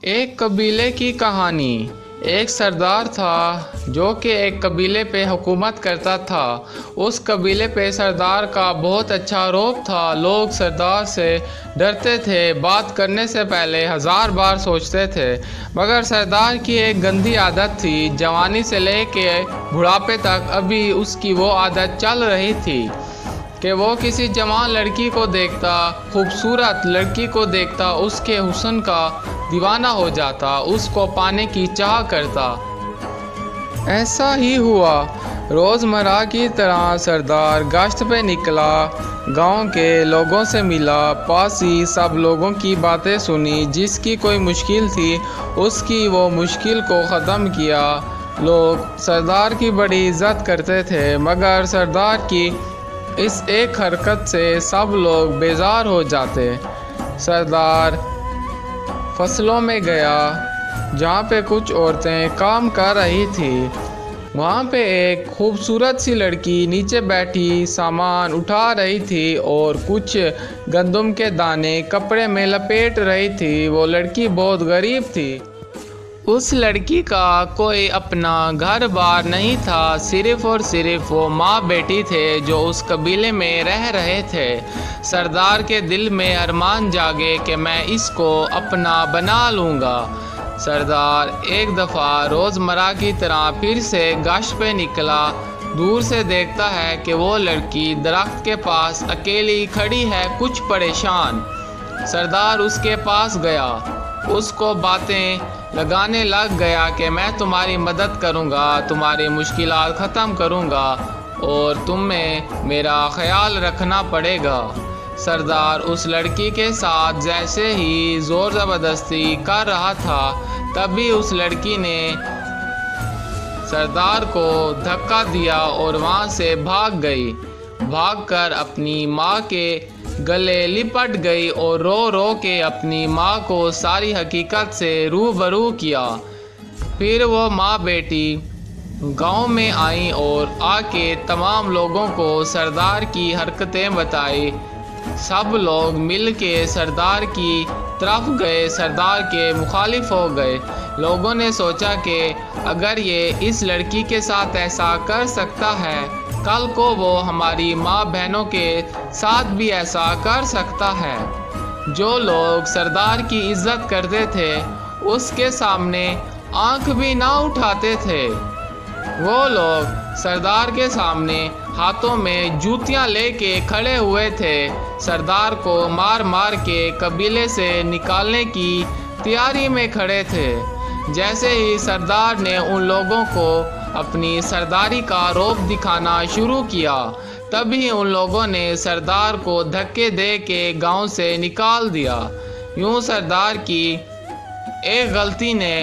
एक कबीले की कहानी। एक सरदार था जो कि एक कबीले पे हुकूमत करता था। उस कबीले पे सरदार का बहुत अच्छा रौब था। लोग सरदार से डरते थे, बात करने से पहले 1000 बार सोचते थे। मगर सरदार की एक गंदी आदत थी। जवानी से लेके बुढ़ापे तक अभी उसकी वो आदत चल रही थी कि वो किसी जवान लड़की को देखता, खूबसूरत लड़की को देखता, उसके हुस्न का दीवाना हो जाता, उसको पाने की चाह करता। ऐसा ही हुआ। रोज़मर्रा की तरह सरदार गश्त पे निकला, गांव के लोगों से मिला, पास ही सब लोगों की बातें सुनी। जिसकी कोई मुश्किल थी उसकी वो मुश्किल को ख़त्म किया। लोग सरदार की बड़ी इज़्ज़त करते थे, मगर सरदार की इस एक हरकत से सब लोग बेजार हो जाते। सरदार फसलों में गया जहाँ पे कुछ औरतें काम कर रही थी। वहाँ पे एक खूबसूरत सी लड़की नीचे बैठी सामान उठा रही थी और कुछ गंदम के दाने कपड़े में लपेट रही थी। वो लड़की बहुत गरीब थी। उस लड़की का कोई अपना घर बार नहीं था, सिर्फ़ और सिर्फ वो माँ बेटी थे जो उस कबीले में रह रहे थे। सरदार के दिल में अरमान जागे कि मैं इसको अपना बना लूँगा। सरदार एक दफ़ा रोज़मर्रा की तरह फिर से गश्त पे निकला। दूर से देखता है कि वो लड़की दरख्त के पास अकेली खड़ी है, कुछ परेशान। सरदार उसके पास गया, उसको बातें लगाने लग गया कि मैं तुम्हारी मदद करूंगा, तुम्हारी मुश्किलात ख़त्म करूंगा और तुम्हें मेरा ख्याल रखना पड़ेगा। सरदार उस लड़की के साथ जैसे ही ज़ोर ज़बरदस्ती कर रहा था, तभी उस लड़की ने सरदार को धक्का दिया और वहाँ से भाग गई। भागकर अपनी माँ के गले लिपट गई और रो रो के अपनी माँ को सारी हकीकत से रूबरू किया। फिर वो माँ बेटी गांव में आई और आके तमाम लोगों को सरदार की हरकतें बताई। सब लोग मिल के सरदार की तरफ गए, सरदार के मुखालिफ हो गए। लोगों ने सोचा कि अगर ये इस लड़की के साथ ऐसा कर सकता है, कल को वो हमारी माँ बहनों के साथ भी ऐसा कर सकता है। जो लोग सरदार की इज्जत करते थे उसके सामने आंख भी ना उठाते थे। वो लोग सरदार के सामने हाथों में जूतियां लेके खड़े हुए थे। सरदार को मार मार के कबीले से निकालने की तैयारी में खड़े थे। जैसे ही सरदार ने उन लोगों को अपनी सरदारी का रौब दिखाना शुरू किया, तभी उन लोगों ने सरदार को धक्के दे के गांव से निकाल दिया। यूं सरदार की एक गलती ने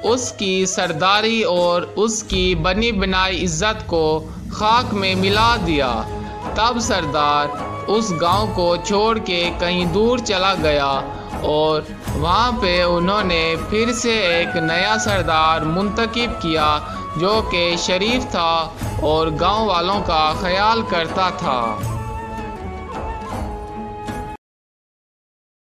उसकी सरदारी और उसकी बनी बनाई इज्जत को खाक में मिला दिया। तब सरदार उस गांव को छोड़ के कहीं दूर चला गया और वहाँ पे उन्होंने फिर से एक नया सरदार मुंतखब किया जो कि शरीफ था और गांव वालों का ख्याल करता था।